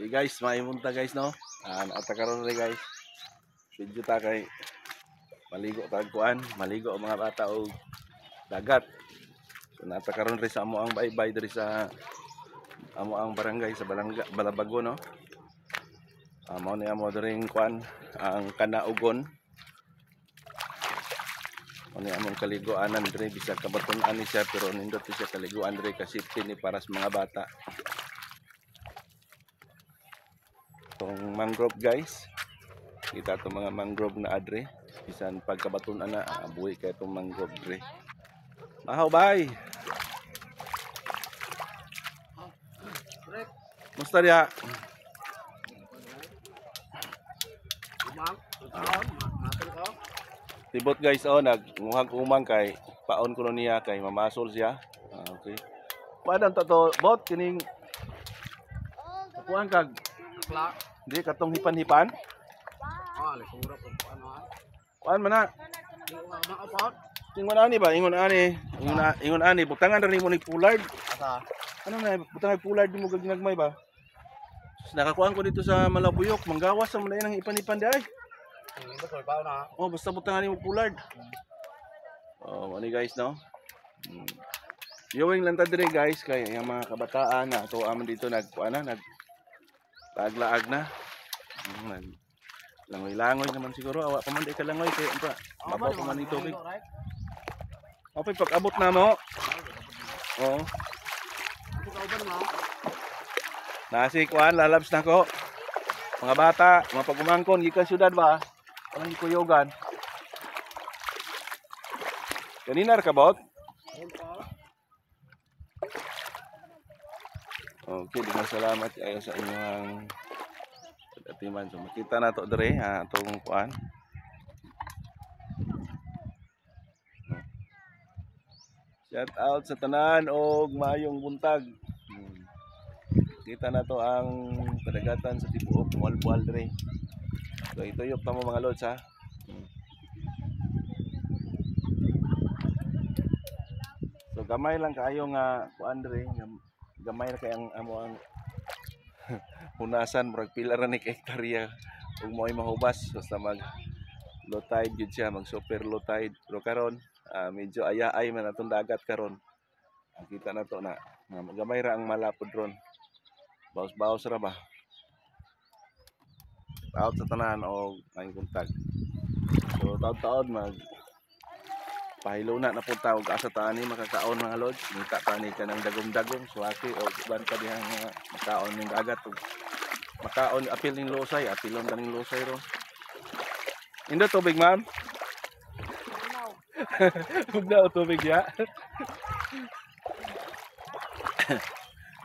Okay guys, maimunta guys no. Naatakaroon rin guys. Video ta kay maligo tagkuan, maligo ang mga bata og dagat. So naatakaroon rin sa amo ang baybay diri sa amo ang barangay sa Balabago no. Mao ni amo diri kuan ang Kanaugon. Ano among kaliguanan diri bisag kabatunan ni siya pero nindot siya kaliguan diri kasi ni para sa mga bata. Tong mangrove guys. Kita to mga mangrove na adre bisan pagkabatunan na buhi kay tong mangrove diri. Mahaw bay. Musta dia? Tibot guys nagmuhag umang kay paon ko niya kay mamasol siya. Okay. Paano to bot kining kuan kag di katong hipan-hipan? Likurap ko ano ha. Kuan man na. Ingon ani ba? Ingon ani butangan ra nimo ni pulard. Asa? Ano na butangan pulard mo gagnagmay ba? Nakakuan ko dito sa Malabuyok, manggawas sa man nang hipan-hipan di ay. Hindi ko pa na. Oh, basta butangan nimo pulard. Oh, ano guys no? Viewing lang ta dire guys kay ang mga kabataan na ato aman dito nagkuan na naglaag na. Langoy-langoy naman siguro awa pa man di ka langoy kay unta. Babaw pa man ito tubig. Okay, pag-abot na mo. Oo. Nasi kuan lalabs na ko. Mga bata, mga pagumangkon gikan syudad ba? Anong gikuyogan? Kanina ka bot? Okay, dengan salamat kayo sa inyong atiman. So makita na to dire atong kuan. Shout out sa tanan og maayong buntag. Kita na to ang kadagatan sa tibuok Mualbual dire. So ituyok ta mo mga lods ha. So gamay lang kaayo nga kuan dire, gamay na kay ang amo ang hunasan murag pila ra ni hektarya ug mo'y mahubas basta mag low tide gyud siya, mag super low tide. Pero karon medyo ayaay man atong dagat karon. Kita na to na gamay ra ang malapod ron. Baos-baos ra ba? Out sa tanan o may kontag. So taon-taon mag pahiluna na punta og asa tani makakaon mga lods. Ngita tani ka ng dagom-dagom, suwaki o iban pa dihang makaon ning dagat ug makaon apil ning lusay, apilon kaning lusay ro. Indo tubig ma'am? Huwag na tubig ya.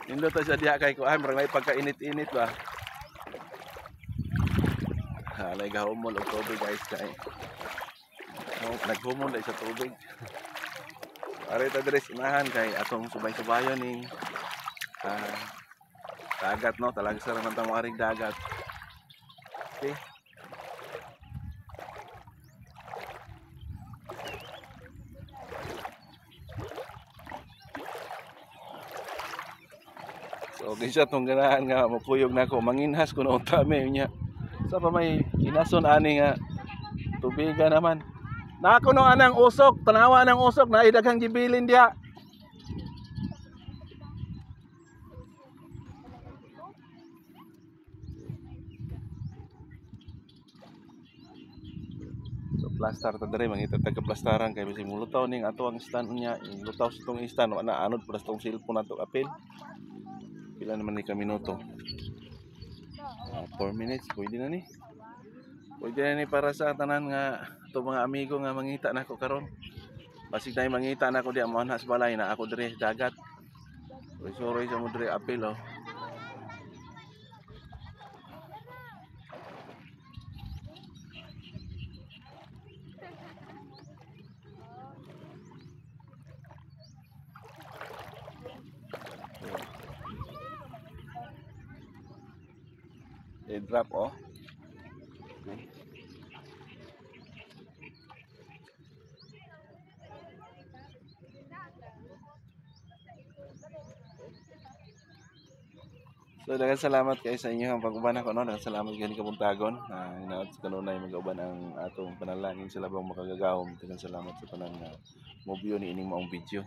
Indo to sa diha kay kuan murag may pagkainit-init ba. Halay gahumol og tubig guys kay. Naghumol dai sa tubig. Ari ta diri inahan kay atong subay-subayon ning dagat no, talaga sa man tamo aring dagat. Okay. So kinsa tong ganahan nga mapuyog nako manginhas kuno unta may nya. Sa pa may inason ani nga tubigan naman. Nako no anang usok, tanawa ng usok na idaghang gibilin diha. So plaster ta diri mangita taga plastaran kay bisig mulutaw ning ato ang stand niya, lutaw sa tong stand na anod plus tong cellphone nato apil. Pila naman ni ka minuto? 4 minutes, pwede na ni. Pwede na ni para sa tanan nga ito mga amigo nga mangita na ako karon. Basig na mangita na ako di amo na sa balay na ako dire dagat. Sorry sa mo dire apil oh. Drop oh. Okay. So daghang salamat kay sa inyo ang pag-uban ako no. Daghang salamat gani kabuntagon. Hinaot sa kanunay mag-uban ang atong panalangin sa labang makagagahom. Daghang salamat sa tanan nga mobyo ni ining maong video.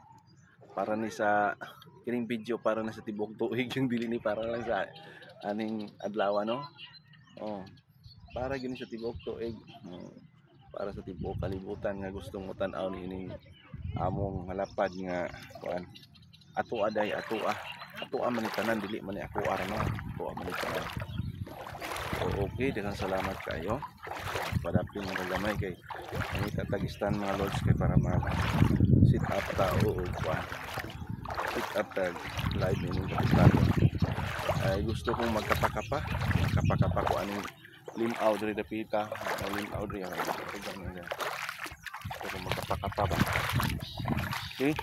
Para ni sa kining video para na sa tibok tuig yung dili ni para lang sa aning adlaw no. Oh, para gini sa tibok tuig. Para sa tibok kalibutan nga gustong mutan-aw ni ining among malapad nga kuan. Ato aday ato man ni tanan dili man ni ako ara no. Ato man ni tanan. So okay, daghang salamat kayo. Padapin ng gamay kay ang tatagistan mga lords kay para mag sit up tao o kuan. Sit up tag live ni mga kapitan. Ay gusto kong magkapakapa ko aning limaw diri dapita, limaw diri ang gusto kong magkapakapa ba. Okay?